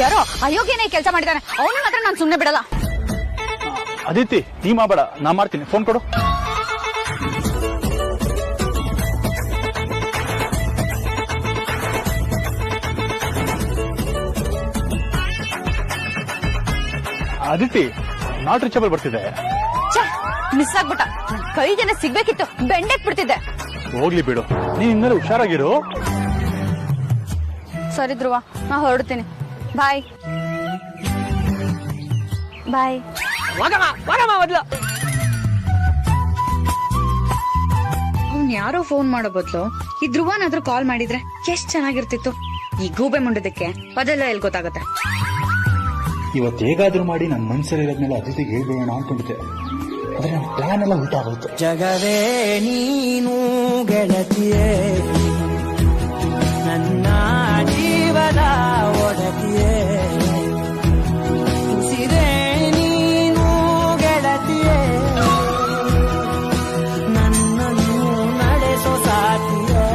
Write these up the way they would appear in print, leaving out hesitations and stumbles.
ಯಾರೋ ಅಯೋಗ್ಯನೇ ಕೆಲಸ ಮಾಡಿದಾನೆ, ಅವನು ಮಾತ್ರ ನಾನು ಸುಮ್ಮನೆ ಬಿಡಲ್ಲ. ಅದಿತಿ ನೀ ಮಾಡಬೇಡ, ನಾ ಮಾಡ್ತೀನಿ. ಫೋನ್ ಕೊಡು. ಅದಿತಿ ನಾಟ್ ರೀಚಬಲ್ ಬರ್ತಿದೆ. ಮಿಸ್ ಆಗ್ಬಿಟ್ಟ, ಕೈ ಜನ ಸಿಗ್ಬೇಕಿತ್ತು, ಬೆಂಡೆಕ್ ಬಿಡ್ತಿದ್ದೆ. ಹೋಗ್ಲಿ ಬಿಡು, ನೀನ್ ಇನ್ಮೇಲೆ ಹುಷಾರಾಗಿರು. ಸರಿ ಧ್ರುವ, ನಾ ಹೊರಡ್ತೀನಿ. ಬಾಯ್ ಬಾಯ್. ಮೊದ್ಲು ಅವ್ನ್ ಯಾರೋ ಫೋನ್ ಮಾಡೋ ಬದ್ಲು ಈ ಧ್ರುವನಾದ್ರೂ ಕಾಲ್ ಮಾಡಿದ್ರೆ ಎಷ್ಟ್ ಚೆನ್ನಾಗಿರ್ತಿತ್ತು. ಈ ಗೂಬೆ ಮುಂಡದಕ್ಕೆ ಅದೆಲ್ಲ ಎಲ್ಲಿ ಗೊತ್ತಾಗತ್ತೆ. ಇವತ್ತು ಹೇಗಾದ್ರೂ ಮಾಡಿ ನನ್ನ ಮನ್ಸಲ್ಲಿರೋದ್ನೆಲ್ಲ ಅತಿಥಿಗೆ ಹೇಳ್ಬೇಡ ಅನ್ಕೊಂಡಿದ್ದೆ, ಆದ್ರೆ ನನ್ನ ಪ್ಲಾನ್ ಎಲ್ಲ ಉಲ್ಟಾಗೋಯ್ತು. ಜಗವೇ ನೀನು ಗೆಳತಿಯೇ, ನನ್ನ ಜೀವದ ಒಡತಿಯೇ, ಉಸಿರೇ ನೀನು ಗೆಳತಿಯೇ, ನನ್ನನ್ನು ನಡೆಸೋ ಸಾಥಿಯೇ,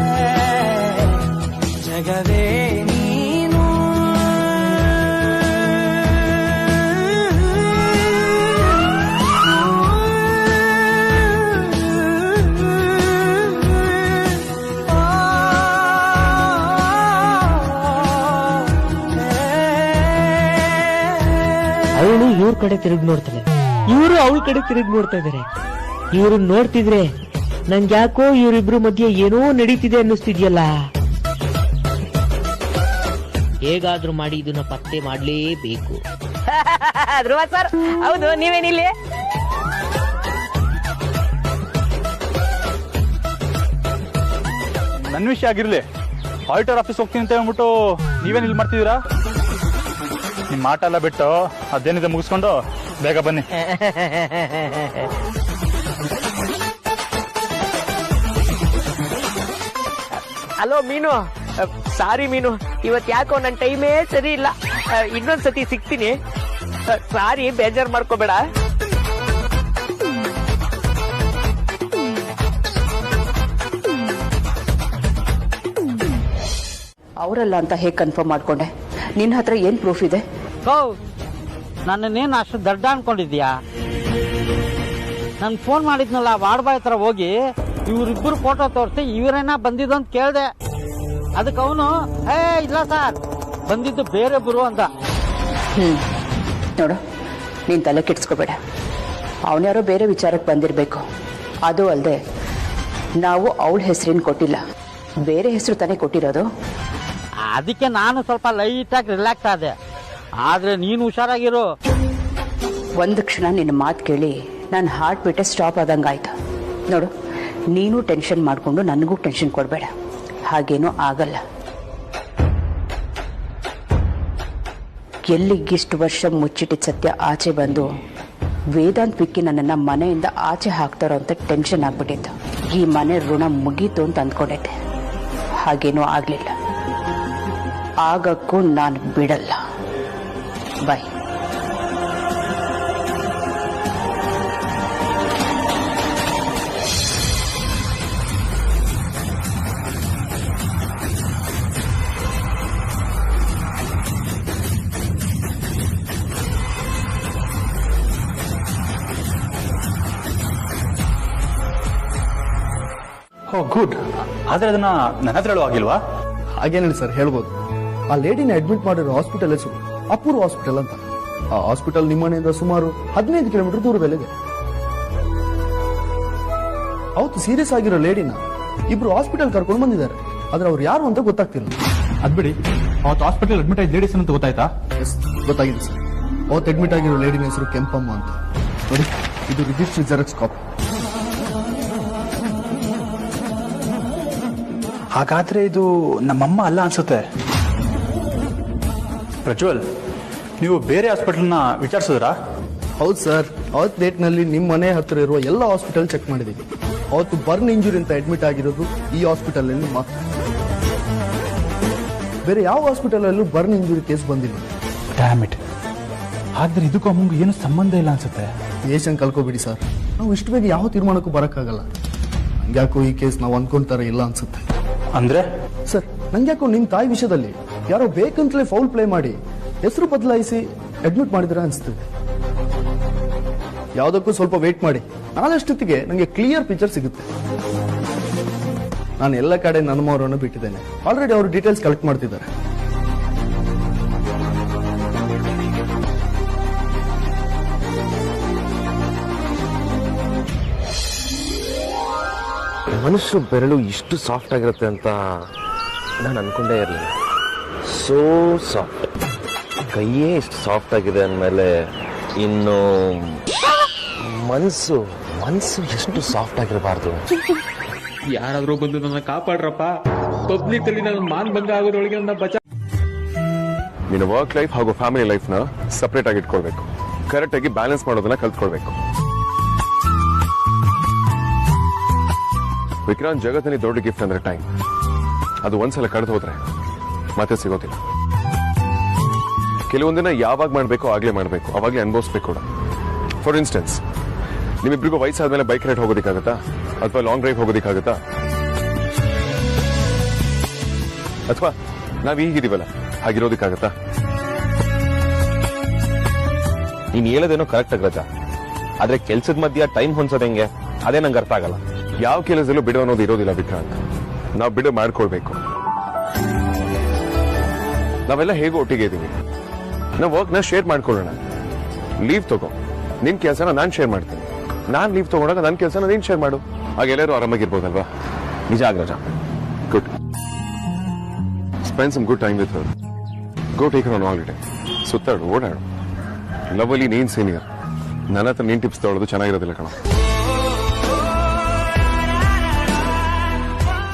ಜಗವೇ ಅವಳು ಇವ್ರ ಕಡೆ ತಿರುಗಿ ನೋಡ್ತಾಳೆ, ಇವರು ಅವಳ ಕಡೆ ತಿರುಗಿ ನೋಡ್ತಾ ಇದಾರೆ. ಇವ್ರು ನೋಡ್ತಿದ್ರೆ ನಂಗ್ಯಾಕೋ ಇವರಿಬ್ರು ಮಧ್ಯೆ ಏನೋ ನಡೀತಿದೆ ಅನ್ನಿಸ್ತಿದ್ಯಲ್ಲ. ಹೇಗಾದ್ರೂ ಮಾಡಿ ಇದನ್ನ ಪತ್ತೆ ಮಾಡ್ಲೇಬೇಕು. ಧ್ರುವ ಸರ್, ಹೌದು ನೀವೇನಿಲ್ಲಿ? ನನ್ನ ವಿಷಯ ಆಗಿರ್ಲಿ, ಆಡಿಟರ್ ಆಫೀಸ್ ಹೋಗ್ತೀನಿ ಅಂತ ಹೇಳ್ಬಿಟ್ಟು ನೀವೇನ್ ಇಲ್ಲಿ ಮಾಡ್ತಿದ್ದೀರಾ? ನಿಮ್ ಮಾಟ ಎಲ್ಲ ಬಿಟ್ಟು ಅದೇನಿದೆ ಮುಗಿಸ್ಕೊಂಡು ಬೇಗ ಬನ್ನಿ. ಹಲೋ ಮೀನು, ಸಾರಿ ಮೀನು, ಇವತ್ ಯಾಕೋ ನನ್ ಟೈಮೇ ಸರಿ ಇಲ್ಲ. ಇನ್ನೊಂದ್ಸತಿ ಸಿಗ್ತೀನಿ, ಸಾರಿ, ಬೇಜಾರ್ ಮಾಡ್ಕೋಬೇಡ. ಅವರಲ್ಲ ಅಂತ ಹೇಗೆ ಕನ್ಫರ್ಮ್ ಮಾಡ್ಕೊಂಡೆ? ನಿನ್ನ ಹತ್ರ ಏನ್ ಪ್ರೂಫ್ ಇದೆ? ನನ್ನೇನು ಅಷ್ಟು ದಡ್ಡ ಅನ್ಕೊಂಡಿದ್ಯಾ? ನನ್ ಫೋನ್ ಮಾಡಿದ್ನಲ್ಲ, ವಾರ್ಡ್ಬಾಯ್ ಹತ್ರ ಹೋಗಿ ಇವ್ರಿಬ್ಬರು ಫೋಟೋ ತೋರಿಸಿ ಇವರೇನ ಬಂದಿದ್ದು ಅಂತ ಕೇಳ್ದೆ. ಅದಕ್ಕೆ ಅವನು ಇಲ್ಲ ಸರ್, ಬಂದಿದ್ದು ಬೇರೆ ಬರು ಅಂತ. ನೋಡು, ನೀನ್ ತಲೆ ಕೆಡ್ಸ್ಕೋಬೇಡ. ಅವನ್ಯಾರೋ ಬೇರೆ ವಿಚಾರಕ್ಕೆ ಬಂದಿರ್ಬೇಕು. ಅದು ಅಲ್ಲದೆ ನಾವು ಅವಳ ಹೆಸರೇನು ಕೊಟ್ಟಿಲ್ಲ, ಬೇರೆ ಹೆಸರು ತಾನೇ ಕೊಟ್ಟಿರೋದು. ಅದಕ್ಕೆ ನಾನು ಸ್ವಲ್ಪ ಲೈಟಾಗಿ ರಿಲ್ಯಾಕ್ಸ್ ಆದೆ. ಆದ್ರೆ ನೀನು ಹುಷಾರಾಗಿರು. ಒಂದು ಕ್ಷಣ ನಿನ್ನ ಮಾತು ಕೇಳಿ ನನ್ನ ಹಾರ್ಟ್ ಬಿಟ್ಟೆ ಸ್ಟಾಪ್ ಆದಂಗಾಯ್ತು. ನೋಡು, ನೀನು ಟೆನ್ಷನ್ ಮಾಡಿಕೊಂಡು ನನಗೂ ಟೆನ್ಷನ್ ಕೊಡಬೇಡ. ಹಾಗೇನೂ ಆಗಲ್ಲ. ಎಲ್ಲಿಗಿಷ್ಟು ವರ್ಷ ಮುಚ್ಚಿಟ್ಟಿದ್ದ ಸತ್ಯ ಆಚೆ ಬಂದು ವೇದಾಂತ್ ವಿಕ್ಕಿ ನನ್ನನ್ನು ಮನೆಯಿಂದ ಆಚೆ ಹಾಕ್ತಾರೋ ಅಂತ ಟೆನ್ಷನ್ ಆಗ್ಬಿಟ್ಟಿತ್ತು. ಈ ಮನೆ ಋಣ ಮುಗೀತು ಅಂತ ಅಂದ್ಕೊಂಡಿದ್ದೆ. ಹಾಗೇನೂ ಆಗಲಿಲ್ಲ. ಆಗಕ್ಕೂ ನಾನು ಬಿಡಲ್ಲ. ಬಾಯ್. ಓ ಗುಡ್. ಆದ್ರೆ ಅದನ್ನ ನನ್ನ ಹತ್ರ ಹೇಳುವಾಗಿಲ್ವಾ? ಹಾಗೇನಿಲ್ಲ ಸರ್, ಹೇಳ್ಬೋದು. ಆ ಲೇಡಿನ ಅಡ್ಮಿಟ್ ಮಾಡಿರೋ ಹಾಸ್ಪಿಟಲ್ ಹೆಸರು ಅಪೂರ್ವ ಹಾಸ್ಪಿಟಲ್ ಅಂತ. ಆ ಹಾಸ್ಪಿಟಲ್ ನಿಮ್ಮ ಮನೆಯಿಂದ ಸುಮಾರು 15 ಕಿಲೋಮೀಟರ್ ದೂರದಲ್ಲಿದೆ. ಅವತ್ತು ಸೀರಿಯಸ್ ಆಗಿರೋ ಲೇಡಿನ ಇಬ್ರು ಹಾಸ್ಪಿಟಲ್ ಕರ್ಕೊಂಡು ಬಂದಿದ್ದಾರೆ. ಆದ್ರೆ ಅವ್ರು ಯಾರು ಅಂತ ಗೊತ್ತಾಗ್ತಿಲ್ಲ. ಅದ್ಬಿಡಿ, ಅವತ್ತು ಹಾಸ್ಪಿಟಲ್ ಅಡ್ಮಿಟ್ ಆಗಿ ಲೇಡೀಸ್ ಅಂತ ಗೊತ್ತಾಯ್ತಾ? ಗೊತ್ತಾಗಿದೆ ಸರ್. ಅವತ್ತು ಅಡ್ಮಿಟ್ ಆಗಿರೋ ಲೇಡಿನ ಹೆಸರು ಕೆಂಪಮ್ಮ ಅಂತ. ನೋಡಿ, ಇದು ರಿಜಿಸ್ಟ್ರಿ ಜೆರಾಕ್ಸ್ ಕಾಪಿ. ಹಾಗಾದ್ರೆ ಇದು ನಮ್ಮಮ್ಮ ಅಲ್ಲ ಅನ್ಸುತ್ತೆ. ಪ್ರಜ್ವಲ್, ನೀವು ಬೇರೆ ಹಾಸ್ಪಿಟಲ್ನ ವಿಚಾರಿಸಿದ್ರಾ? ಹೌದು ಸರ್, ಅವತ್ತು ಡೇಟ್ನಲ್ಲಿ ನಿಮ್ಮ ಮನೆ ಹತ್ತಿರ ಇರುವ ಎಲ್ಲ ಹಾಸ್ಪಿಟಲ್ ಚೆಕ್ ಮಾಡಿದ್ದೀವಿ. ಅವತ್ತು ಬರ್ನ್ ಇಂಜುರಿ ಅಂತ ಅಡ್ಮಿಟ್ ಆಗಿರೋದು ಈ ಹಾಸ್ಪಿಟಲ್ ಅಲ್ಲಿ ಮಾತ್ರ. ಬೇರೆ ಯಾವ ಹಾಸ್ಪಿಟಲ್ ಅಲ್ಲೂ ಬರ್ನ್ ಇಂಜುರಿ ಕೇಸ್ ಬಂದಿಲ್ಲ. Dam it. ಆದ್ರೆ ಇದಕ್ಕೂ ಅಮ್ಮಂಗೂ ಏನು ಸಂಬಂಧ ಇಲ್ಲ ಅನ್ಸುತ್ತೆ. ಏಷನ್ ಕಲ್ಕೋಬಿಡಿ ಸರ್, ನಾವು ಇಷ್ಟು ಬೇಗ ಯಾವ ತೀರ್ಮಾನಕ್ಕೂ ಬರೋಕ್ಕಾಗಲ್ಲ. ಹಂಗ್ಯಾಕೋ ಈ ಕೇಸ್ ನಾವು ಅನ್ಕೊಂತಾರೆ ಇಲ್ಲ ಅನ್ಸುತ್ತೆ. ಅಂದ್ರೆ ಸರ್, ನಂಗ್ಯಾಕೋ ನಿಮ್ ತಾಯಿ ವಿಷಯದಲ್ಲಿ ಯಾರೋ ಬೇಕಂತಲೇ ಫೌಲ್ ಪ್ಲೇ ಮಾಡಿ ಹೆಸರು ಬದಲಾಯಿಸಿ ಅಡ್ಮಿಟ್ ಮಾಡಿದ್ರ ಅನಿಸ್ತದೆ. ಯಾವುದಕ್ಕೂ ಸ್ವಲ್ಪ ವೇಟ್ ಮಾಡಿ, ನಾಳಷ್ಟೊತ್ತಿಗೆ ನನಗೆ ಕ್ಲಿಯರ್ ಪಿಕ್ಚರ್ ಸಿಗುತ್ತೆ. ನಾನು ಎಲ್ಲ ಕಡೆ ನನ್ನ ಮೌರನ್ನು ಬಿಟ್ಟಿದ್ದೇನೆ. ಆಲ್ರೆಡಿ ಅವರು ಡೀಟೇಲ್ಸ್ ಕಲೆಕ್ಟ್ ಮಾಡ್ತಿದ್ದಾರೆ. ಮನುಷ್ಯ ಬೆರಳು ಇಷ್ಟು ಸಾಫ್ಟ್ ಆಗಿರುತ್ತೆ ಅಂತ ನಾನು ಅನ್ಕೊಂಡೇ ಇರಲಿಲ್ಲ. So soft. ಕೈಯೇ ಇಷ್ಟು ಸಾಫ್ಟ್ ಆಗಿದೆ ಅಂದಮೇಲೆ ಇನ್ನು ಮನಸ್ಸು ಎಷ್ಟು ಸಾಫ್ಟ್ ಆಗಿರಬಾರ್ದು. ಯಾರಾದ್ರೂ ಬಂದು ನನ್ನ ಕಾಪಾಡ್ರಪ್ಪ. ಪಬ್ಲಿಕ್ ಅಲ್ಲಿ ನನ್ನ ಮಾನ್ ಭಂಗ ಆಗೋದ್ರೊಳಗೆ ನನ್ನ ಬಚ. ನೀನು ವರ್ಕ್ ಲೈಫ್ ಹಾಗೂ ಫ್ಯಾಮಿಲಿ ಲೈಫ್ನ ಸಪ್ರೇಟ್ ಆಗಿ ಇಟ್ಕೊಳ್ಬೇಕು. ಕರೆಕ್ಟ್ ಆಗಿ ಬ್ಯಾಲೆನ್ಸ್ ಮಾಡೋದನ್ನ ಕಲ್ತ್ಕೊಳ್ಬೇಕು. ವಿಕ್ರಾಂತ್, ಜಗತ್ತಲ್ಲಿ ದೊಡ್ಡ ಗಿಫ್ಟ್ ಅಂದ್ರೆ ಟೈಮ್. ಅದು ಒಂದ್ಸಲ ಕಳೆದು ಹೋದ್ರೆ ಮತ್ತೆ ಸಿಗೋದಿಲ್ಲ. ಕೆಲವೊಂದಿನ ಯಾವಾಗ ಮಾಡಬೇಕು ಆಗ್ಲೇ ಮಾಡಬೇಕು, ಅವಾಗ್ಲೇ ಅನುಭವಿಸ್ಬೇಕು ಕೂಡ. ಫಾರ್ ಇನ್ಸ್ಟೆನ್ಸ್, ನಿಮ್ಮಿಬ್ರಿಗೂ ವಯಸ್ಸಾದ್ಮೇಲೆ ಬೈಕ್ ರೈಡ್ ಹೋಗೋದಿಕ್ಕಾಗತ್ತಾ? ಅಥವಾ ಲಾಂಗ್ ಡ್ರೈವ್ ಹೋಗೋದಿಕ್ಕಾಗತ್ತಾ? ಅಥವಾ ನಾವ್ ಹೀಗಿದೀವಲ್ಲ ಹಾಗಿರೋದಿಕ್ಕಾಗತ್ತಾ? ನೀನ್ ಹೇಳೋದೇನೋ ಕರೆಕ್ಟ್ ಆಗಿ ರಜಾ, ಆದ್ರೆ ಕೆಲ್ಸದ ಮಧ್ಯ ಟೈಮ್ ಹೊಂದ್ಸೋದ್ ಹೆಂಗೆ ಅದೇ ನಂಗೆ ಅರ್ಥ ಆಗಲ್ಲ. ಯಾವ ಕೆಲಸದಲ್ಲೂ ಬಿಡು ಅನ್ನೋದು ಇರೋದಿಲ್ಲ ವಿಕ್ರಾಂತ್. ನಾವು ಬಿಡು ಮಾಡ್ಕೊಳ್ಬೇಕು. ನಾವೆಲ್ಲ ಹೇಗೂ ಒಟ್ಟಿಗೆ ಇದೀವಿ. ನಾವು ವರ್ಕ್ನ ಶೇರ್ ಮಾಡ್ಕೊಳ್ಳೋಣ. ಲೀವ್ ತಗೋ, ನಿನ್ ಕೆಲಸನ ನಾನ್ ಶೇರ್ ಮಾಡ್ತೀನಿ. ನಾನ್ ಲೀವ್ ತಗೊಂಡಾಗ ನನ್ ಕೆಲಸನ ನೀನ್ ಶೇರ್ ಮಾಡು. ಆಗ ಎಲ್ಲರೂ ಆರಾಮಾಗಿರ್ಬೋದಲ್ವಾ? ನಿಜ ಆಗ್ರಜ. Good. Spend some good time with her. Go take an holiday. ಸುತ್ತಾಡು, ಓಡಾಡು. ಲವ್ ಅಲ್ಲಿ ನೀನ್ ಸೀನಿಯರ್. ನನ್ನ ಹತ್ರ ನೀನ್ ಟಿಪ್ಸ್ ತಗೊಳ್ಳೋದು ಚೆನ್ನಾಗಿರೋದಿಲ್ಲ ಕಣ.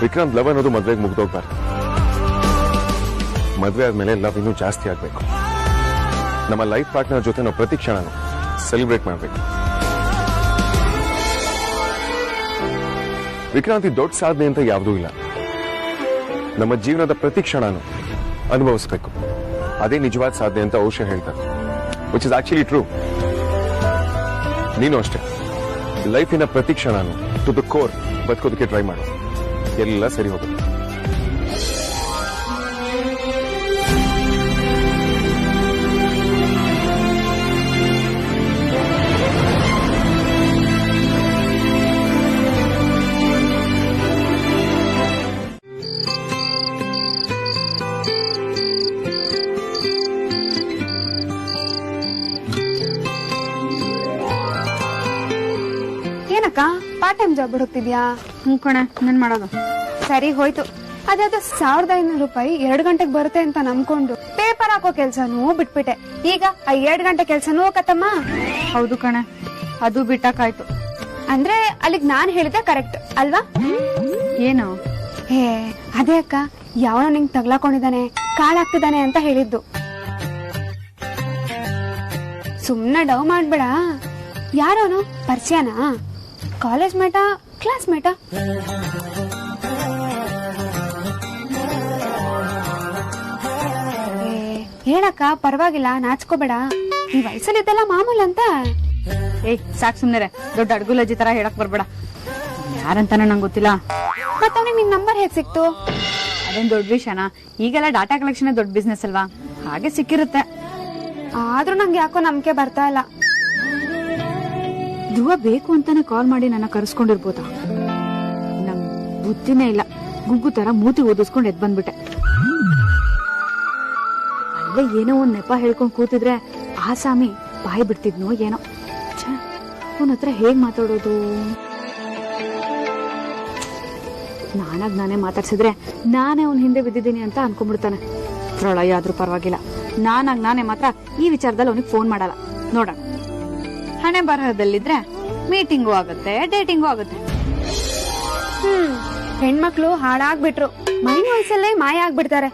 ವಿಕ್ರಾಂತ್, ಲವ್ ಅನ್ನೋದು ಮದ್ವೆಗೆ ಮುಗ್ದೋಗ್ಬಾರ್ದು. ಮದ್ವೆ ಆದ್ಮೇಲೆ ಲವ್ ಇನ್ನೂ ಜಾಸ್ತಿ ಆಗ್ಬೇಕು. ನಮ್ಮ ಲೈಫ್ ಪಾರ್ಟ್ನರ್ ಜೊತೆ ನಾವು ಪ್ರತಿ ಕ್ಷಣನೂ ಸೆಲೆಬ್ರೇಟ್ ಮಾಡ್ಬೇಕು. ವಿಕ್ರಾಂತಿ, ದೊಡ್ಡ ಸಾಧನೆ ಅಂತ ಯಾವುದೂ ಇಲ್ಲ. ನಮ್ಮ ಜೀವನದ ಪ್ರತಿ ಕ್ಷಣನೂ ಅನುಭವಿಸಬೇಕು. ಅದೇ ನಿಜವಾದ ಸಾಧನೆ ಅಂತ ಔಷಧ ಹೇಳ್ತಾರೆ. Which is actually true. ನೀನು ಅಷ್ಟೇ ಲೈಫಿನ ಪ್ರತಿ ಕ್ಷಣನೂ ಟು ದ ಕೋರ್ ಬದುಕೋದಕ್ಕೆ ಟ್ರೈ ಮಾಡು. ಎಲ್ಲ ಸರಿ ಹೋಗುತ್ತೆ. ಏನಕ್ಕ ಪಾರ್ಟ್ ಟೈಮ್ ಜಾಬ್ ಹುಡುಕ್ತಿದ್ಯಾ? ಕಣ, ನನ್ ಮಾಡೋದು. ಸರಿ ಹೋಯ್ತು. ಅದಾದ 1500 ರೂಪಾಯಿ 2 ಗಂಟೆಗೆ ಬರುತ್ತೆ ಅಂತ ನಂಬ್ಕೊಂಡು ಪೇಪರ್ ಹಾಕೋ ಕೆಲ್ಸನೂ ಬಿಟ್ಬಿಟ್ಟೆ. ಈಗ ಆ 2 ಗಂಟೆ ಕೆಲ್ಸನೂ ಹೋಗತ್ತಮ್ಮ. ಹೌದು ಕಣ, ಅದು ಬಿಟ್ಟಕ್ಕಾಯ್ತು. ಅಂದ್ರೆ ಅಲ್ಲಿಗ್ ನಾನ್ ಹೇಳಿದೆ ಕರೆಕ್ಟ್ ಅಲ್ವಾ? ಏನು? ಹೇ ಅದೇ ಅಕ್ಕ, ಯಾವನೋ ನಿಂಗ್ ತಗ್ಲಾಕೊಂಡಿದ್ದಾನೆ, ಕಾಳಾಗ್ತಿದ್ದಾನೆ ಅಂತ ಹೇಳಿದ್ದು. ಸುಮ್ನೆ ಡವ್ ಮಾಡ್ಬೇಡ. ಯಾರೋನು ಪರಿಚಯನಾ? ಕಾಲೇಜ್ ಮೇಟಾ? ಕ್ಲಾಸ್ ಮೇಟಾ? ಹೇಳಕ್ಕ, ಪರವಾಗಿಲ್ಲ, ನಾಚ್ಕೋಬೇಡ. ಈ ವಯಸ್ಸಲ್ಲಿದ್ದೆಲ್ಲ ಮಾಮೂಲ್ ಅಂತ. ಸಾಕ್ ಸುಮ್ನೆ. ದೊಡ್ಡ ಅಡ್ಗುಲಜ್ಜಿ ತರ ಹೇಳಕ್ ಬರ್ಬೇಡ. ಯಾರಂತಾನ ನಂಗೆ ಗೊತ್ತಿಲ್ಲ. ಮತ್ತ ಅವ್ನಿಗೆ ನಿನ್ ನಂಬರ್ ಹೇಗ್ ಸಿಕ್ತು? ಅದೇನ್ ದೊಡ್ಡ ವಿಷಯನಾ? ಈಗೆಲ್ಲ ಡಾಟಾ ಕಲೆಕ್ಷನ್ ದೊಡ್ಡ ಬಿಸ್ನೆಸ್ ಅಲ್ವಾ, ಹಾಗೆ ಸಿಕ್ಕಿರುತ್ತೆ. ಆದ್ರೂ ನಂಗೆ ಯಾಕೋ ನಂಬಿಕೆ ಬರ್ತಾ ಇಲ್ಲ. ಧ್ರುವ ಬೇಕು ಅಂತಾನೆ ಕಾಲ್ ಮಾಡಿ ನನ್ನ ಕರೆಸ್ಕೊಂಡಿರ್ಬೋದಾ? ನಮ್ ಬುದ್ಧಿನೇ ಇಲ್ಲ. ಗುಗ್ಗು ತರ ಮೂತಿ ಓದಿಸ್ಕೊಂಡು ಎದ್ ಬಂದ್ಬಿಟ್ಟೆ. ಅಲ್ಲೇ ಏನೋ ಒಂದ್ ನೆಪ ಹೇಳ್ಕೊಂಡ್ ಕೂತಿದ್ರೆ ಆಸಾಮಿ ಬಾಯಿ ಬಿಡ್ತಿದ್ನೋ ಏನೋ. ಅವನ ಹತ್ರ ಹೇಗ್ ಮಾತಾಡೋದು? ನಾನಾಗ್ ನಾನೇ ಮಾತಾಡ್ಸಿದ್ರೆ ನಾನೇ ಅವನ್ ಹಿಂದೆ ಬಿದ್ದಿದ್ದೀನಿ ಅಂತ ಅನ್ಕೊಂಡ್ಬಿಡ್ತಾನೆ. ಪ್ರಳಯ ಆದ್ರೂ ಪರವಾಗಿಲ್ಲ, ನಾನಾಗ್ ನಾನೇ ಮಾತ್ರ ಈ ವಿಚಾರದಲ್ಲಿ ಅವನಿಗೆ ಫೋನ್ ಮಾಡಲ್ಲ. ನೋಡೋಣ, ಹಣೆ ಬರಹದಲ್ಲಿದ್ರೆ ಮೀಟಿಂಗು ಆಗುತ್ತೆ, ಡೇಟಿಂಗು ಆಗುತ್ತೆ. ಹೆಣ್ಮಕ್ಳು ಹಾಳಾಗ್ಬಿಟ್ರು. ಮೈನ್ ವಯಸ್ಸಲ್ಲೇ ಮಾಯ ಆಗ್ಬಿಡ್ತಾರೆ.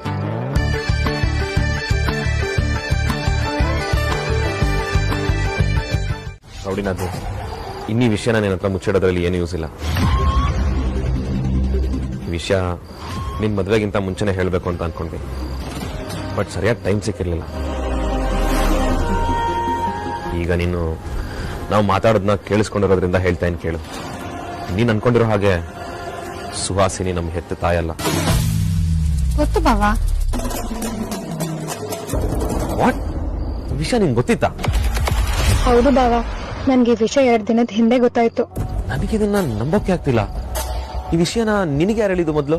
ನೋಡಿನದು ಇನ್ನೀ ವಿಷಯನ ನಿನ್ನ ಹತ್ರ ಮುಚ್ಚಿಡೋದ್ರಲ್ಲಿ ಏನು ಯೂಸ್ ಇಲ್ಲ. ಈ ವಿಷಯ ನಿನ್ ಮದ್ವೆಗಿಂತ ಮುಂಚೆನೆ ಹೇಳ್ಬೇಕು ಅಂತ ಅನ್ಕೊಂಡ್ವಿ. ಬಟ್ ಸರಿಯಾದ ಟೈಮ್ ಸಿಕ್ಕಿರ್ಲಿಲ್ಲ. ಈಗ ನೀನು ನಾವು ಮಾತಾಡೋದನ್ನ ಕೇಳಿಸ್ಕೊಂಡಿರೋದ್ರಿಂದ ಹೇಳ್ತಾ ಏನ್ ಕೇಳು. ನೀನ್ ಅನ್ಕೊಂಡಿರೋ ಹಾಗೆ ಸುಹಾಸಿನಿ ನಮ್ ಹೆತ್ತ ತಾಯಲ್ಲ. ಗೊತ್ತು ಬಾವಾ. ವಾಟ್ ವಿಷಯ ನಿಂಗೆ ಗೊತ್ತಿತ್ತಾ? ಹೌದು ಬಾವ, ನನ್ಗೆ ಈ ವಿಷಯ 2 ದಿನದ ಹಿಂದೆ ಗೊತ್ತಾಯ್ತು. ನನಗಿದನ್ನ ನಂಬೋಕೆ ಆಗ್ತಿಲ್ಲ. ಈ ವಿಷಯನ ನಿನಗೆ ಯಾರು ಹೇಳಿದ್ದು ಮೊದಲು?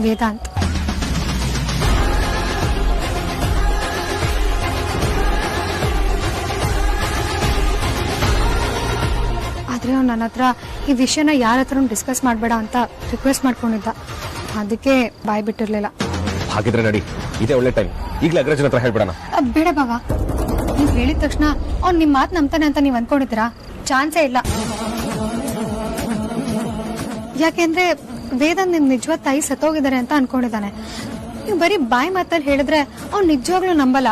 ವೇದಾಂತ್. ಆದ್ರೆ ಅವ್ನು ನನ್ನ ಹತ್ರ ಈ ವಿಷಯನ ಯಾರ ಹತ್ರ ಡಿಸ್ಕಸ್ ಮಾಡಬೇಡ ಅಂತ ರಿಕ್ವೆಸ್ಟ್ ಮಾಡ್ಕೊಂಡಿದ್ದ. ಅದಕ್ಕೆ ಬಾಯ್ ಬಿಟ್ಟಿರ್ಲಿಲ್ಲ. ಹಾಗಿದ್ರೆ ನಡಿ, ಇದೇ ಒಳ್ಳೆ ಟೈಮ್. ಈಗಲೇ ಅಗ್ರಜನ ಹತ್ರ ಹೇಳ್ಬಿಡೋಣ. ಬೇಡ ಬಾವ, ನೀವ್ ಹೇಳಿದ ತಕ್ಷಣ ಅವ್ನು ನಿಮ್ ಮಾತು ನಂಬ್ತಾನೆ ಅಂತ ನೀವ್ ಅನ್ಕೊಂಡಿದ್ದೀರಾ? ಚಾನ್ಸೇ ಇಲ್ಲ. ಯಾಕೆಂದ್ರೆ ವೇದಾಂತ್ ನಿಮ್ ನಿಜವಾದ ತಾಯಿ ಸತ್ತೋಗಿದ್ದಾರೆ ಅಂತ ಅನ್ಕೊಂಡಿದ್ದಾನೆ. ನೀವು ಬರೀ ಬಾಯಿ ಮಾತಲ್ಲಿ ಹೇಳಿದ್ರೆ ಅವ್ನು ನಿಜವಾಗ್ಲೂ ನಂಬಲ್ಲ.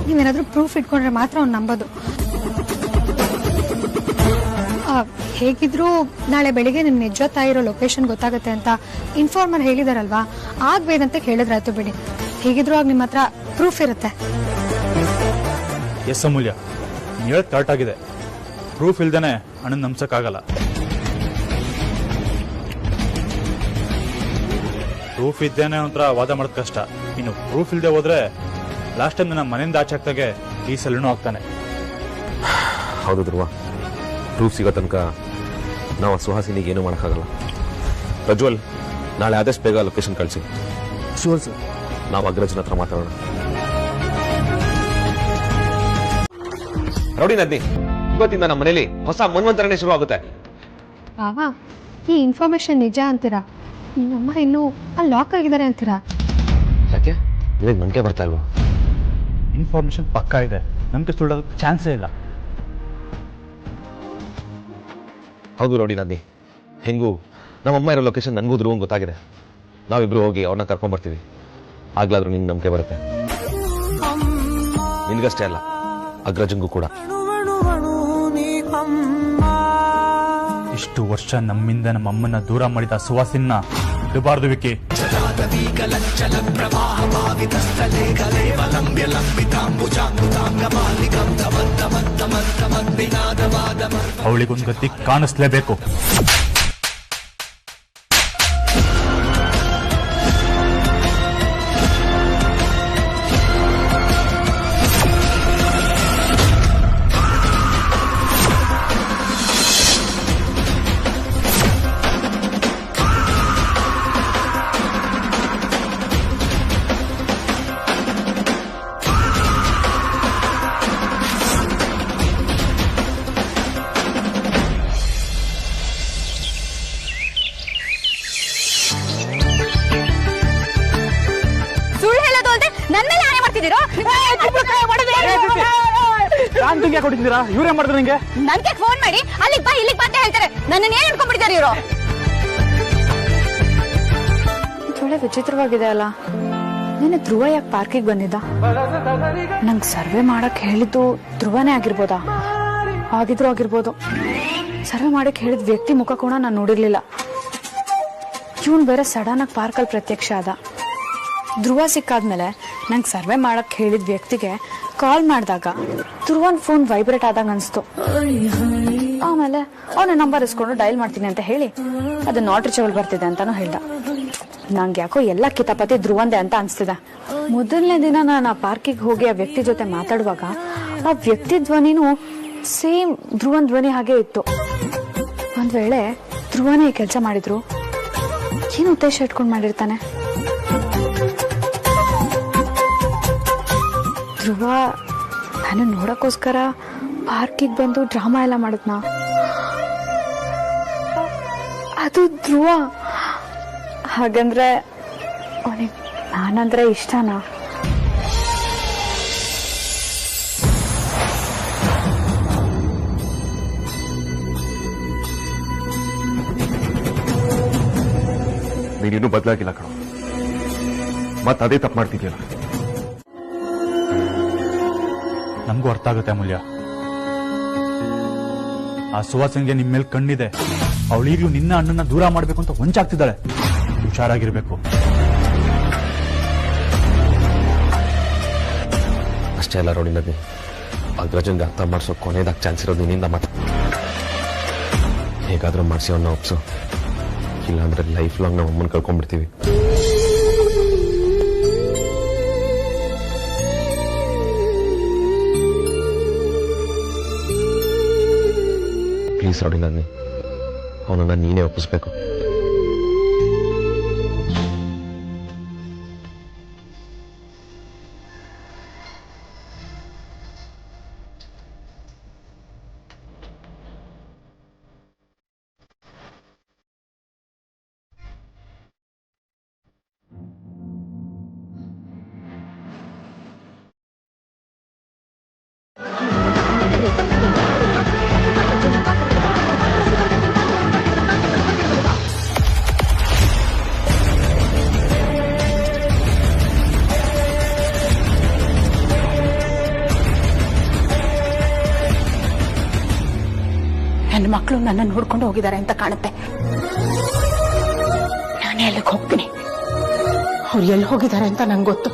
ನೀವೇನಾದ್ರೂ ಪ್ರೂಫ್ ಇಟ್ಕೊಂಡ್ರೆ ಮಾತ್ರ ಅವ್ನು ನಂಬೋದು. ಹೇಗಿದ್ರು ನಾಳೆ ಬೆಳಿಗ್ಗೆ ನಿಮ್ ನಿಜವಾದ ತಾಯಿ ಇರೋ ಲೊಕೇಶನ್ ಗೊತ್ತಾಗುತ್ತೆ ಅಂತ ಇನ್ಫಾರ್ಮರ್ ಹೇಳಿದಾರಲ್ವಾ, ಆಗ ವೇದಾಂತ ಹೇಳಿದ್ರಾಯ್ತು ಬಿಡಿ. ಹೇಗಿದ್ರು ಆಗ ನಿಮ್ಮ ಹತ್ರ ಪ್ರೂಫ್ ಇರುತ್ತೆ. ಎಸ್ ಅಮೂಲ್ಯ, ನೀನು ಹೇಳೋದು ಕರೆಕ್ಟ್ ಆಗಿದೆ. ಪ್ರೂಫ್ ಇಲ್ದೇನೆ ಅಣ್ಣನ ನಂಬ್ಸಕ್ಕಾಗಲ್ಲ. ಪ್ರೂಫ್ ಇದ್ದೇನೆ ಒಂಥರ ವಾದ ಮಾಡೋದು ಕಷ್ಟ. ಇನ್ನು ಪ್ರೂಫ್ ಇಲ್ಲದೆ ಹೋದ್ರೆ ಲಾಸ್ಟ್ ಟೈಮ್ ನನ್ನ ಮನೆಯಿಂದ ಆಚೆ ಆಗ್ತಾಗೆ ಈ ಸಲನೂ ಆಗ್ತಾನೆ. ಹೌದು ಧ್ರುವ, ಪ್ರೂಫ್ ಸಿಗೋ ತನಕ ನಾವು ಸುಹಾಸಿನಿಗೆ ಏನೂ ಮಾಡೋಕ್ಕಾಗಲ್ಲ. ಪ್ರಜ್ವಲ್, ನಾಳೆ ಆದಷ್ಟು ಬೇಗ ಲೊಕೇಶನ್ ಕಳಿಸಿ. Sure sir. ನಾವು ಅಗ್ರಜನ ಹತ್ರ ಮಾತಾಡೋಣ. ರೌಡಿ ನದ್ನಿ, ಇವತ್ತಿಂದ ನಮ್ಮ ಮನೇಲಿ ಹೊಸ ಮನ್ವಂತರನೇ ಶುರು ಆಗುತ್ತೆ. ಬಾವಾ, ಈ ಇನ್ಫಾರ್ಮೇಶನ್ ನಿಜ ಅಂತೀರಾ? ನಿಮ್ಮಮ್ಮ ಇನ್ನೂ ಅಲ್ಲಿ ಲಾಕ್ ಆಗಿದ್ದಾರೆ ಅಂತೀರಾ? ಯಾಕೆ ನಿಮಗೆ ನಂಬಿಕೆ ಬರ್ತಾ ಇಲ್ವಾ? ಇನ್ಫಾರ್ಮೇಶನ್ ಪಕ್ಕಾ ಇದೆ, ನಂಬಿಕೆ ಸುಳ್ಳೋದಕ್ಕೆ ಚಾನ್ಸೇ ಇಲ್ಲ. ಹೌದು ರೌಡಿ ನದ್ನಿ, ಹೆಂಗೂ ನಮ್ಮಮ್ಮ ಇರೋ ಲೊಕೇಶನ್ ನನಗೂ ಧ್ರುವಂಗೆ ಗೊತ್ತಾಗಿದೆ. ನಾವಿಬ್ರು ಹೋಗಿ ಅವ್ರನ್ನ ಕರ್ಕೊಂಡ್ಬರ್ತೀವಿ. ಆಗ್ಲಾದ್ರೂ ನಿನ್ಗೆ ನಂಬಿಕೆ ಬರುತ್ತೆ. ನಿನ್ಗಷ್ಟೇ ಅಲ್ಲ, ಅಗ್ರಜಂಗೂ ಕೂಡ. ಇಷ್ಟು ವರ್ಷ ನಮ್ಮಿಂದ ನಮ್ಮಮ್ಮನ ದೂರ ಮಾಡಿದ ಸುವಾಸಿನ ಬಿಡಬಾರ್ದು ವಿಕ್ಕಿ. ಅವಳಿಗೊಂದು ಗತಿ ಕಾಣಿಸ್ಲೇಬೇಕು. ಕೊಟ್ಟಿದ್ದೀರಾ? ಇವ್ರೇ ಮಾಡಿದ್ರು ನಿಂಗೆ? ನನ್ಗೆ ಫೋನ್ ಮಾಡಿ ಅಲ್ಲಿಗೆ ಬಾ ಇಲ್ಲಿಗೆ ಬಾ ಅಂತ ಹೇಳ್ತಾರೆ. ನನ್ನನ್ನ ಏನ್ ಅನ್ಕೊಂಡ್ಬಿಟ್ಟಿದ್ದಾರೆ ಇವರು? ಒಳ್ಳೆ ವಿಚಿತ್ರವಾಗಿದೆ ಅಲ್ಲ. ನೆನ್ನೆ ಧ್ರುವ ಯಾಕೆ ಪಾರ್ಕಿಗೆ ಬಂದಿದ್ದ? ನಂಗೆ ಸರ್ವೆ ಮಾಡಕ್ ಹೇಳಿದ್ದು ಧ್ರುವನೇ ಆಗಿರ್ಬೋದಾ? ಆಗಿದ್ರು ಆಗಿರ್ಬೋದು. ಸರ್ವೆ ಮಾಡಕ್ ಹೇಳಿದ ವ್ಯಕ್ತಿ ಮುಖ ಕೂಡ ನಾನು ನೋಡಿರ್ಲಿಲ್ಲ. ಇವನ್ ಬೇರೆ ಸಡನ್ ಆಗಿ ಪಾರ್ಕಲ್ಲಿ ಪ್ರತ್ಯಕ್ಷ ಆದ. ಧ್ರುವ ಸಿಕ್ಕಾದ್ಮೇಲೆ ನಂಗೆ ಸರ್ವೆ ಮಾಡಕ್ ಹೇಳಿದ ವ್ಯಕ್ತಿಗೆ ಕಾಲ್ ಮಾಡಿದಾಗ ಧ್ರುವನ್ ಫೋನ್ ವೈಬ್ರೇಟ್ ಆದಾಗ ಅನ್ಸ್ತು. ಆಮೇಲೆ ಅವನ ನಂಬರ್ ಇಸ್ಕೊಂಡು ಡೈಲ್ ಮಾಡ್ತೀನಿ ಅಂತ ಹೇಳಿ ಅದು ನಾಟ್ ರೀಚಬಲ್ ಬರ್ತಿದೆ ಅಂತಾನು ಹೇಳ್ದ. ನಂಗೆ ಯಾಕೋ ಎಲ್ಲ ಕಿತಾಪತಿ ಧ್ರುವಂದೆ ಅಂತ ಅನ್ಸ್ತಿದೆ. ಮೊದಲನೇ ದಿನ ನಾನು ಆ ಪಾರ್ಕಿಗೆ ಹೋಗಿ ಆ ವ್ಯಕ್ತಿ ಜೊತೆ ಮಾತಾಡುವಾಗ ಆ ವ್ಯಕ್ತಿ ಧ್ವನಿನೂ ಸೇಮ್ ಧ್ರುವನ್ ಧ್ವನಿ ಹಾಗೆ ಇತ್ತು. ಒಂದ್ ವೇಳೆ ಧ್ರುವನೇ ಕೆಲಸ ಮಾಡಿದ್ರು, ಏನು ಉದ್ದೇಶ ಇಟ್ಕೊಂಡು ಮಾಡಿರ್ತಾನೆ? ಧ್ರುವ ನಾನು ನೋಡಕ್ಕೋಸ್ಕರ ಪಾರ್ಕಿಗೆ ಬಂದು ಡ್ರಾಮಾ ಎಲ್ಲ ಮಾಡಿದ್ನ? ಅದು ಧ್ರುವ. ಹಾಗಂದ್ರೆ ಅವನಿಗೆ ನಾನಂದ್ರೆ ಇಷ್ಟನಾ? ನೀನಿನ್ನೂ ಬದಲಾಗಿಲ್ಲ ಕಣೋ, ಮತ್ತೆ ಅದೇ ತಪ್ಪು ಮಾಡ್ತಿದ್ಯಲ್ಲ. ನಮಗೂ ಅರ್ಥ ಆಗುತ್ತೆ ಅಮೂಲ್ಯ. ಆ ಸುವಾಸನ್ಗೆ ನಿಮ್ ಮೇಲೆ ಕಣ್ಣಿದೆ. ಅವಳೀಗ್ಲೂ ನಿನ್ನ ಅಣ್ಣನ ದೂರ ಮಾಡ್ಬೇಕು ಅಂತ ಹೊಂಚಾಗ್ತಿದ್ದಾಳೆ. ಹುಷಾರಾಗಿರ್ಬೇಕು. ಅಷ್ಟೇ ಅಲ್ಲ ರೌಡಿ ನದಿ, ಅಗ್ರಜನ್ಗೆ ಅರ್ಥ ಮಾಡಿಸೋ ಕೊನೆಯದಾಗ ಚಾನ್ಸ್ ಇರೋದು ನಿನ್ನಿಂದ ಮಾತ್ರ. ಹೇಗಾದ್ರೂ ಮಾಡಿಸಿ ಅವನ್ನ ಒಪ್ಸು, ಇಲ್ಲಾಂದ್ರೆ ಲೈಫ್ ಲಾಂಗ್ ನಾವು ಅಮ್ಮನ ಕಳ್ಕೊಂಡ್ಬಿಡ್ತೀವಿ. ಪ್ಲೀಸ್ ರೌಡಿ ನನ್ನಿ, ಅವನನ್ನ ನೀನೇ ಒಪ್ಪಿಸ್ಬೇಕು. ನನ್ನ ಮಕ್ಕಳು ನನ್ನ ನೋಡ್ಕೊಂಡು ಹೋಗಿದ್ದಾರೆ ಅಂತ ಕಾಣುತ್ತೆ. ನಾನೇ ಅಲ್ಲಿಗೆ ಹೋಗ್ತೀನಿ. ಅವ್ರು ಎಲ್ಲಿ ಹೋಗಿದ್ದಾರೆ ಅಂತ ನಂಗೆ ಗೊತ್ತು.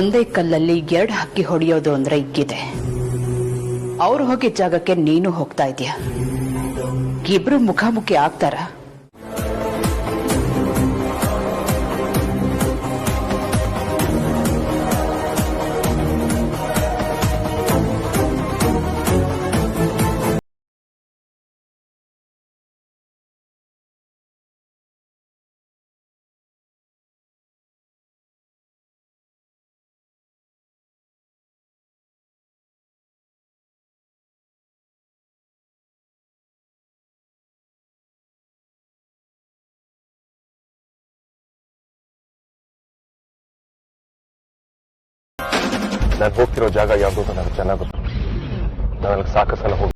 ಒಂದೇ ಕಲ್ಲಲ್ಲಿ 2 ಹಕ್ಕಿ ಹೊಡೆಯೋದು ಅಂದ್ರೆ ಇಕ್ಕಿದೆ. ಅವ್ರು ಹೋಗಿದ್ದ ಜಾಗಕ್ಕೆ ನೀನು ಹೋಗ್ತಾ ಇದೀಯ. ಇಬ್ರು ಮುಖಾಮುಖಿ ಆಗ್ತಾರ? ನಾನು ಹೋಗ್ತಿರೋ ಜಾಗ ಯಾವುದು ಅಂತ ನನಗೆ ಚೆನ್ನಾಗಿ ಗೊತ್ತು. ನಾನು ಅಲ್ಲಿಗೆ ಸಾಕು ಸಲ ಹೋಗಿ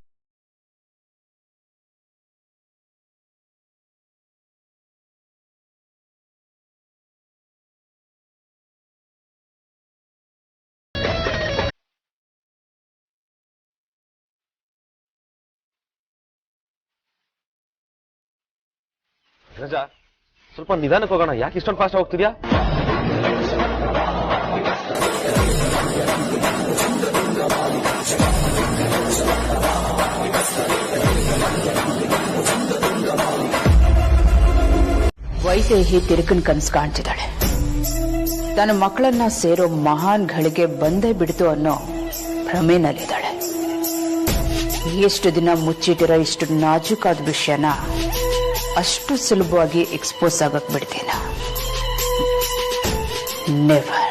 ರಜಾ, ಸ್ವಲ್ಪ ನಿಧಾನಕ್ಕೆ ಹೋಗೋಣ. ಯಾಕೆ ಇಷ್ಟೊಂದು ಫಾಸ್ಟ್ ಹೋಗ್ತಿದ್ಯಾ? ವೈದೇಹಿ ತಿರುಕನ್ ಕನಸು ಕಾಣ್ತಿದ್ದಾಳೆ. ತನ್ನ ಮಕ್ಕಳನ್ನ ಸೇರೋ ಮಹಾನ್ ಗಳಿಗೆ ಬಂದೇ ಬಿಡ್ತು ಅನ್ನೋ ಭ್ರಮೆನಲ್ಲಿದ್ದಾಳೆ. ಎಷ್ಟು ದಿನ ಮುಚ್ಚಿಟ್ಟಿರೋ ಇಷ್ಟು ನಾಜೂಕಾದ ವಿಷಯನ ಅಷ್ಟು ಸುಲಭವಾಗಿ ಎಕ್ಸ್ಪೋಸ್ ಆಗಕ್ ಬಿಡ್ತೀನ? ನೆವರ್.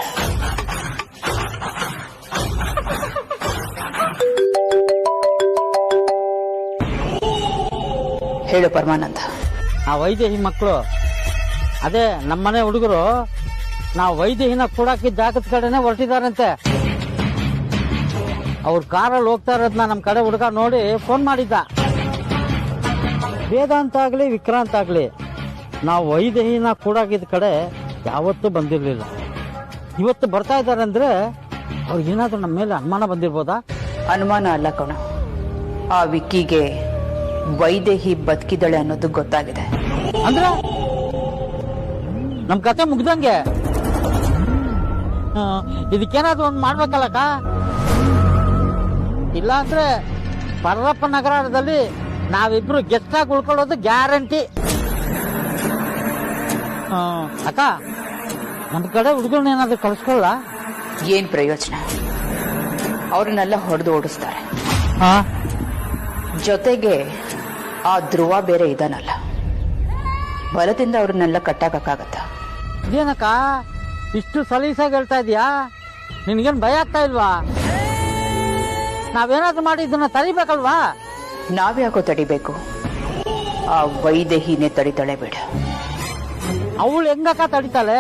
ಹೇಳು ಪರಮಾನಂದ. ಆ ವೈದೇಹಿ ಮಕ್ಕಳು, ಅದೇ ನಮ್ಮನೆ ಹುಡುಗರು, ನಾವು ವೈದೇಹಿನ ಕೂಡಾಕಿದ್ದ ಜಾಗದ ಕಡೆನೆ ಹೊರಟಿದಾರಂತೆ. ಅವ್ರ ಕಾರಲ್ಲಿ ಹೋಗ್ತಾ ಇರೋದನ್ನ ನಮ್ಮ ಕಡೆ ಹುಡುಗ ನೋಡಿ ಫೋನ್ ಮಾಡಿದ್ದ. ವೇದಾಂತ ಆಗ್ಲಿ ವಿಕ್ರಾಂತ್ ಆಗ್ಲಿ ನಾವು ವೈದೇಹಿನ ಕೂಡಾಕಿದ ಕಡೆ ಯಾವತ್ತೂ ಬಂದಿರ್ಲಿಲ್ಲ. ಇವತ್ತು ಬರ್ತಾ ಇದ್ದಾರೆ ಅಂದ್ರೆ ಅವ್ರಿಗೇನಾದ್ರೂ ನಮ್ಮ ಮೇಲೆ ಅನುಮಾನ ಬಂದಿರ್ಬೋದಾ? ಅನುಮಾನ ಅಲ್ಲ ಕಣ, ಆ ವಿಕ್ಕಿಗೆ ವೈದೇಹಿ ಬದುಕಿದಳೆ ಅನ್ನೋದು ಗೊತ್ತಾಗಿದೆ. ಅಂದ್ರೆ ನಮ್ ಕತೆ ಮುಗ್ದಂಗೆ. ಇದಕ್ಕೇನಾದ್ರು ಒಂದು ಮಾಡ್ಬೇಕಲ್ಲಕ್ಕ. ಇಲ್ಲ ಅಂದ್ರೆ ಪರ್ರಪ್ಪ ನಗರದಲ್ಲಿ ನಾವಿಬ್ರು ಗೆಸ್ಟ್ ಆಗಿ ಉಳ್ಕೊಳ್ಳೋದು ಗ್ಯಾರಂಟಿ. ಅಕ್ಕ, ನಮ್ ಕಡೆ ಹುಡುಗರನ್ನ ಏನಾದ್ರು ಕಳ್ಸ್ಕೊಳ್ಳ? ಏನ್ ಪ್ರಯೋಜನ? ಅವ್ರನ್ನೆಲ್ಲ ಹೊಡೆದು ಓಡಿಸ್ತಾರೆ. ಜೊತೆಗೆ ಆ ಧ್ರುವ ಬೇರೆ ಇದಾನಲ್ಲ, ಬಲದಿಂದ ಅವ್ರನ್ನೆಲ್ಲ ಕಟ್ಟಾಕಕ್ಕಾಗತ್ತ? ಇದೇನಕ್ಕ ಇಷ್ಟು ಸಲೀಸಾಗಿ ಹೇಳ್ತಾ ಇದೀಯಾ? ನಿನ್ಗೇನ್ ಭಯ ಆಗ್ತಾ ಇಲ್ವಾ? ನಾವೇನಾದ್ರೂ ಮಾಡಿ ಇದನ್ನ ತಡಿಬೇಕಲ್ವಾ? ನಾವ್ಯಾಕೋ ತಡಿಬೇಕು? ಆ ವೈದೇಹಿನೇ ತಡಿತಾಳೆ ಬಿಡ. ಅವಳು ಹೆಂಗಕ್ಕ ತಡಿತಾಳೆ?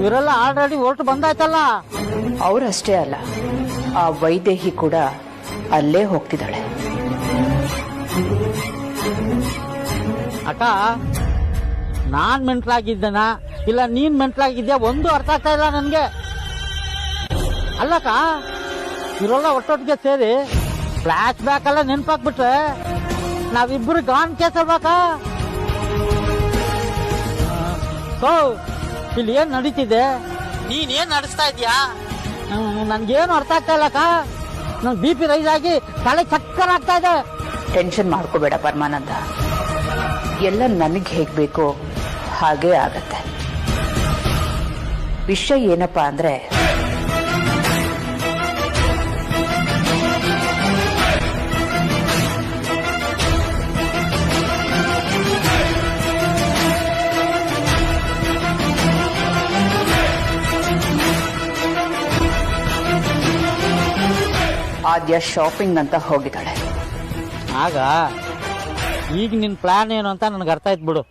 ಇವರೆಲ್ಲ ಆಲ್ರೆಡಿ ಹೊರಟು ಬಂದಾಯ್ತಲ್ಲ. ಅವರಷ್ಟೇ ಅಲ್ಲ, ಆ ವೈದೇಹಿ ಕೂಡ ಅಲ್ಲೇ ಹೋಗ್ತಿದ್ದಾಳೆ. ಅಕ್ಕ, ನಾನ್ ಮೆಂಟ್ಲಾಗಿದ್ದೇನ ಇಲ್ಲ ನೀನ್ ಮೆಂಟ್ಲಾಗಿದ್ಯಾ ಒಂದು ಅರ್ಥ ಆಗ್ತಾ ಇಲ್ಲ ನನ್ಗೆ. ಅಲ್ಲಕ್ಕ, ಇವರೆಲ್ಲ ಒಟ್ಟೊಟ್ಟಿಗೆ ಸೇರಿ ಫ್ಲಾಶ್ ಬ್ಯಾಕ್ ಎಲ್ಲ ನೆನ್ಪಾಕ್ಬಿಟ್ರೆ ನಾವಿಬ್ರು ಗಾನ್ ಕೇಸ್ ಅಲ್ವಾಕ? ಇಲ್ಲಿ ಏನ್ ನಡೀತಿದೆ? ನೀನ್ ಏನ್ ನಡೆಸ್ತಾ ಇದೀಯಾ? ನನ್ಗೇನು ಅರ್ಥ ಆಗ್ತಾ ಇಲ್ಲಕ್ಕ. ನನ್ BP ರೈಸ್ ಆಗಿ ತಲೆ ಚಕ್ಕರ್ ಆಗ್ತಾ ಇದೆ. ಟೆನ್ಷನ್ ಮಾಡ್ಕೋಬೇಡ ಪರಮಾನಂದ, ಎಲ್ಲ ನನಗೆ ಹೇಗ್ ಬೇಕೋ ಹಾಗೇ ಆಗತ್ತೆ. ವಿಷಯ ಏನಪ್ಪಾ ಅಂದ್ರೆ ಆದ್ಯ ಶಾಪಿಂಗ್ ಅಂತ ಹೋಗಿದ್ದಾಳೆ. ಆಗ ಈಗ ನಿನ್ ಪ್ಲಾನ್ ಏನು ಅಂತ ನನ್ಗೆ ಅರ್ಥ ಆಯ್ತು ಬಿಡು.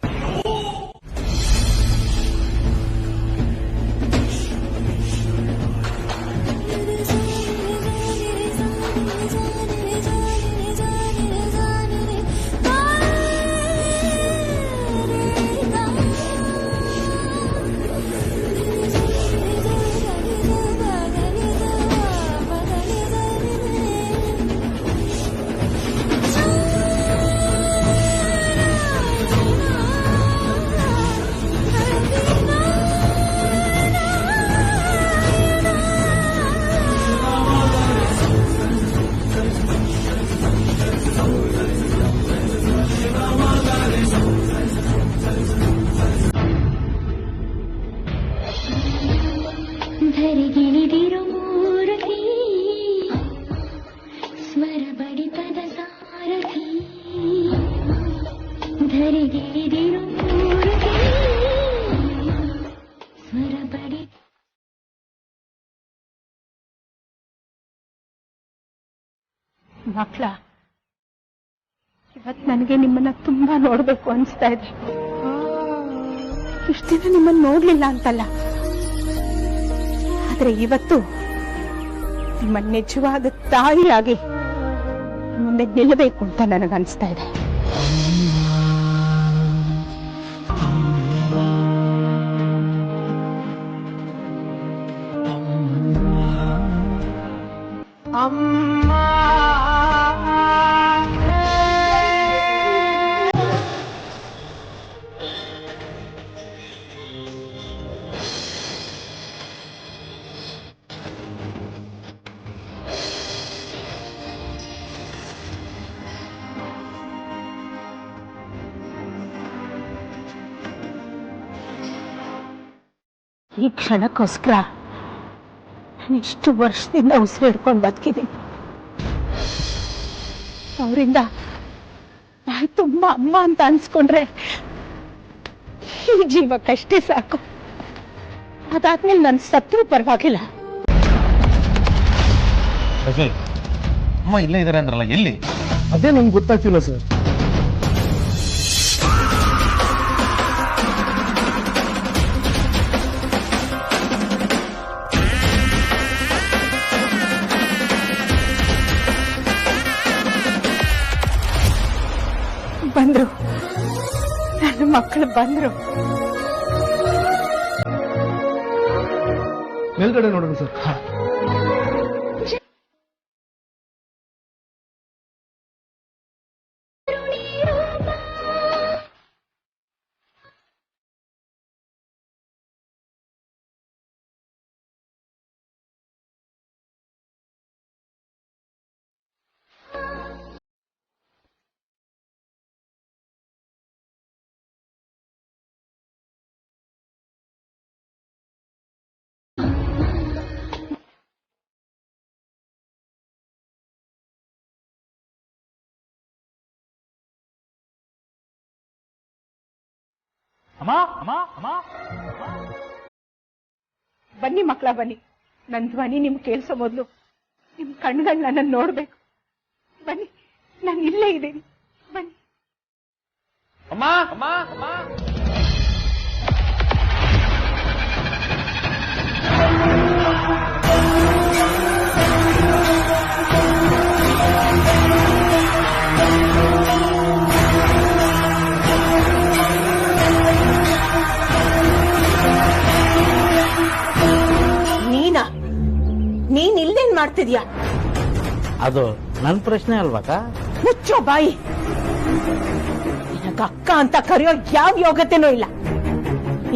ಧರಿಗಿಳಿದಿರು ಮೂರತಿ ಸ್ವರ ಬಡಿತದ ಸಾರಥಿ, ಧರಿಗಿಳಿದಿರು ಮೂರತಿ ಸ್ವರ ಬಡಿ. ಮಕ್ಕಳ, ಇವತ್ತು ನನಗೆ ನಿಮ್ಮನ್ನ ತುಂಬಾ ನೋಡ್ಬೇಕು ಅನ್ಸ್ತಾ ಇದೆ. ಇಷ್ಟ ದಿನ ನಿಮ್ಮನ್ನ ನೋಡ್ಲಿಲ್ಲ ಅಂತಲ್ಲ, ಆದ್ರೆ ಇವತ್ತು ನಿಮ್ಮ ನಿಜವಾದ ತಾಯಿಯಾಗಿ ಮುಂದೆ ನಿಲ್ಲಬೇಕು ಅಂತ ನನಗನ್ಸ್ತಾ ಇದೆ. ಅಮ್ಮ ಈ ಕ್ಷಣಕ್ಕೋಸ್ಕರ ಇಷ್ಟು ವರ್ಷದಿಂದ ಉಸಿರು ಹಿಡ್ಕೊಂಡು ಬದುಕಿದ್ದೀನಿ. ಅವರಿಂದ ನಾನು ತುಂಬಾ ಅಮ್ಮ ಅಂತ ಅನ್ಸ್ಕೊಂಡ್ರೆ ಈ ಜೀವಕ್ಕಷ್ಟೇ ಸಾಕು. ಅದಾದ್ಮೇಲೆ ನಾನು ಸತ್ರು ಪರವಾಗಿಲ್ಲ. ಅಮ್ಮ ಇಲ್ಲೇ ಇದಾರೆ ಅಂದ್ರಲ್ಲ, ಎಲ್ಲಿ? ಅದೇ ನಂಗೆ ಗೊತ್ತಾಗ್ತಿಲ್ಲ ಸರ್. ಬಂದ್ರು, ನನ್ನ ಮಕ್ಕಳು ಬಂದ್ರು. ಮೇಲ್ಗಡೆ ನೋಡೋಣ ಸರ್. ಬನ್ನಿ ಮಕ್ಕಳ, ಬನ್ನಿ. ನನ್ ಧ್ವನಿ ನಿಮ್ ಕೇಳಿಸೋ ಮೊದ್ಲು ನಿಮ್ ಕಣ್ಗಳು ನನ್ನ ನೋಡ್ಬೇಕು. ಬನ್ನಿ, ನಾನು ಇಲ್ಲೇ ಇದ್ದೀನಿ. ಬನ್ನಿ. ಅಮ್ಮ ಅಮ್ಮ ಅಮ್ಮ ನೀನ್ ಇಲ್ಲೇನ್ ಮಾಡ್ತಿದ್ಯಾ? ಅದು ನನ್ ಪ್ರಶ್ನೆ ಅಲ್ವಾಕ? ಮುಚ್ಚೋ ಬಾಯಿ. ನಿನಗ ಅಕ್ಕ ಅಂತ ಕರೆಯೋ ಯಾವ ಯೋಗ್ಯತೆನೂ ಇಲ್ಲ.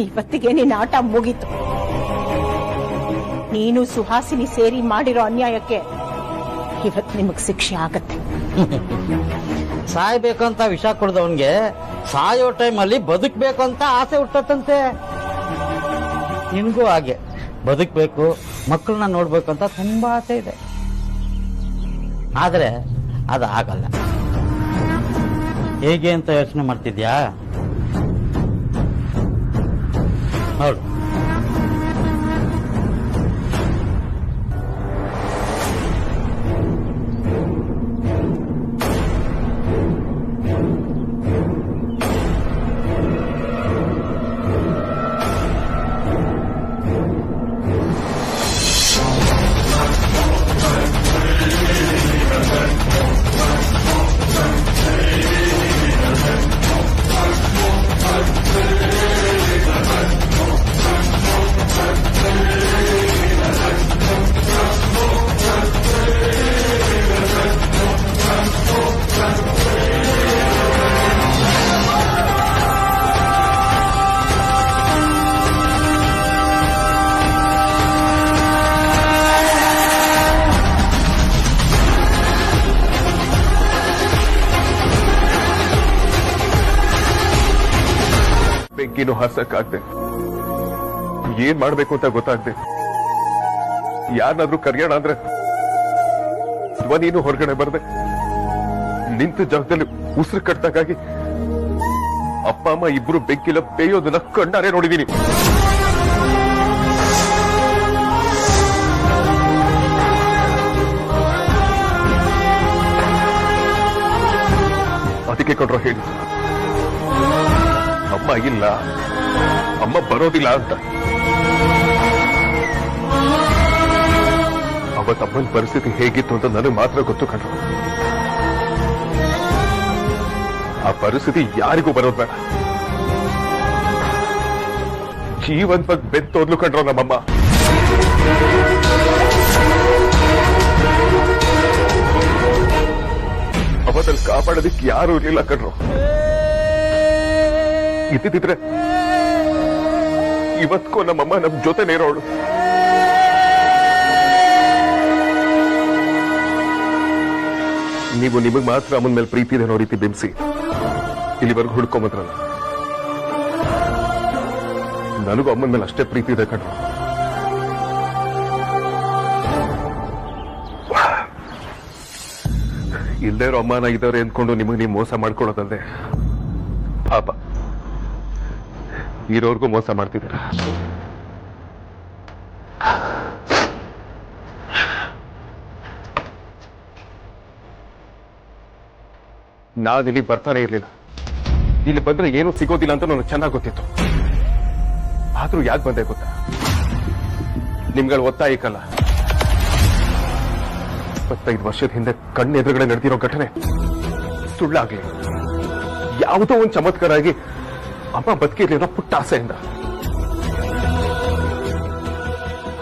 ಇವತ್ತಿಗೆ ನಿನ್ನ ಆಟ ಮುಗೀತು. ನೀನು ಸುಹಾಸಿನಿ ಸೇರಿ ಮಾಡಿರೋ ಅನ್ಯಾಯಕ್ಕೆ ಇವತ್ತು ನಿಮಗ್ ಶಿಕ್ಷೆ ಆಗತ್ತೆ. ಸಾಯ್ಬೇಕಂತ ವಿಷ ಕುಡ್ದವನ್ಗೆ ಸಾಯೋ ಟೈಮಲ್ಲಿ ಬದುಕ್ಬೇಕಂತ ಆಸೆ ಹುಟ್ಟತ್ತಂತೆ. ನಿನ್ಗೂ ಹಾಗೆ ಬದುಕ್ಬೇಕು, ಮಕ್ಕಳನ್ನ ನೋಡ್ಬೇಕು ಅಂತ ತುಂಬಾ ಆಸೆ ಇದೆ. ಆದ್ರೆ ಅದು ಆಗಲ್ಲ. ಹೇಗೆ ಅಂತ ಯೋಚನೆ ಮಾಡ್ತಿದ್ಯಾ? ನೋಡು, ಬೆಂಕಿನೂ ಹಾಸಕ್ಕಾಗ್ದೆ, ಏನ್ ಮಾಡ್ಬೇಕು ಅಂತ ಗೊತ್ತಾಗ್ದೆ. ಯಾರನ್ನಾದ್ರೂ ಕರೆಯೋಣ ಅಂದ್ರೆ ಧ್ವನಿನೂ ಹೊರಗಡೆ ಬರ್ದೆ. ನಿಂತ ಜಾಗದಲ್ಲಿ ಉಸಿರು ಕಟ್ಟಾಗಿ ಅಪ್ಪ ಅಮ್ಮ ಇಬ್ರು ಬೆಂಕಿಲ ಬೇಯೋದನ್ನ ಕಣ್ಣಾರೆ ನೋಡಿದೀನಿ. ಅದಕ್ಕೆ ಕೊಡ್ರೋ ಹೇಳಿ, ಅಮ್ಮ ಇಲ್ಲ, ಅಮ್ಮ ಬರೋದಿಲ್ಲ ಅಂತ. ಅವತ್ತು ಅಮ್ಮನ ಪರಿಸ್ಥಿತಿ ಹೇಗಿತ್ತು ಅಂತ ನನಗೆ ಮಾತ್ರ ಗೊತ್ತು ಕಣ್ರು. ಆ ಪರಿಸ್ಥಿತಿ ಯಾರಿಗೂ ಬರೋದು ಬೇಡ. ಜೀವಂತವಾಗಿ ಬೆತ್ತೋದ್ಲು ಕಂಡ್ರು ನಮ್ಮಮ್ಮ. ಅವತ್ತಲ್ಲಿ ಕಾಪಾಡೋದಿಕ್ಕೆ ಯಾರು ಇರ್ಲಿಲ್ಲ ಕಣ್ರು. ಇದ್ದಿದ್ರೆ ಇವತ್ಕೂ ನಮ್ಮಮ್ಮ ನಮ್ ಜೊತೆ ನೇರೋಳು. ನೀವು ನಿಮಗ್ ಮಾತ್ರ ಅಮ್ಮನ ಮೇಲೆ ಪ್ರೀತಿ ಇದೆ ನೋಡಿತಿ ಬಿಂಬಿಸಿ ಇಲ್ಲಿವರೆಗೂ ಹುಡ್ಕೊಂಬದ್ರಲ್ಲ. ನನಗೂ ಅಮ್ಮನ ಮೇಲೆ ಅಷ್ಟೇ ಪ್ರೀತಿ ಇದೆ ಕಣ್ರು. ಇಲ್ದೇ ಇರೋ ಅಮ್ಮನ ಇದ್ದವ್ರೆ ಅಂದ್ಕೊಂಡು ನಿಮಗೆ ನೀವು ಮೋಸ ಮಾಡ್ಕೊಳ್ಳೋದಲ್ದೆ ಪಾಪ ಇರೋರ್ಗೂ ಮೋಸ ಮಾಡ್ತಿದ್ದೀರ. ನಾನಿಲ್ಲಿ ಬರ್ತಾನೆ ಇರ್ಲಿಲ್ಲ. ಇಲ್ಲಿ ಬಂದ್ರೆ ಏನು ಸಿಗೋದಿಲ್ಲ ಅಂತ ನನಗೆ ಚೆನ್ನಾಗಿ ಗೊತ್ತಿತ್ತು. ಆದ್ರೂ ಯಾಕೆ ಬಂದೆ ಗೊತ್ತಾ? ನಿಮ್ಗಳ ಒತ್ತಾಯಕ್ಕಲ್ಲ. 25 ವರ್ಷದ ಹಿಂದೆ ಕಣ್ಣೆದುರುಗಡೆ ನಡೆದಿರೋ ಘಟನೆ ಸುಳ್ಳಾಗ್ಲಿ, ಯಾವುದೋ ಒಂದು ಚಮತ್ಕಾರ ಆಗಿ ಅಮ್ಮ ಬದುಕಿರ್ಲಿರೋ ಪುಟ್ಟ ಆಸೆಯಿಂದ.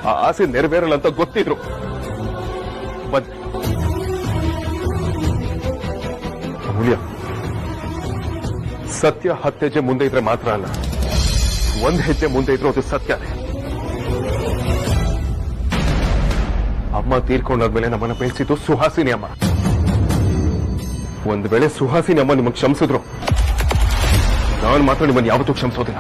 ಆ ಆಸೆ ನೆರವೇರಲ್ಲ ಅಂತ ಗೊತ್ತಿದ್ರು ಅಮೂಲ್ಯ, ಸತ್ಯ 10 ಹೆಜ್ಜೆ ಮುಂದೆ ಇದ್ರೆ ಮಾತ್ರ ಅಲ್ಲ, 1 ಹೆಜ್ಜೆ ಮುಂದೆ ಇದ್ರು ಅದು ಸತ್ಯನೇ. ಅಮ್ಮ ತೀರ್ಕೊಂಡಾದ್ಮೇಲೆ ನಮ್ಮನ್ನ ಬೆಳೆಸಿದ್ದು ಸುಹಾಸಿನಿ ಅಮ್ಮ. ಒಂದು ವೇಳೆ ಸುಹಾಸಿನಿ ಅಮ್ಮ ನಿಮಗೆ ಕ್ಷಮಿಸಿದ್ರು, ನಾನು ಮಾತ್ರ ನಿಮ್ಮನ್ನು ಯಾವತ್ತೂ ಕ್ಷಮಿಸೋದಿಲ್ಲ.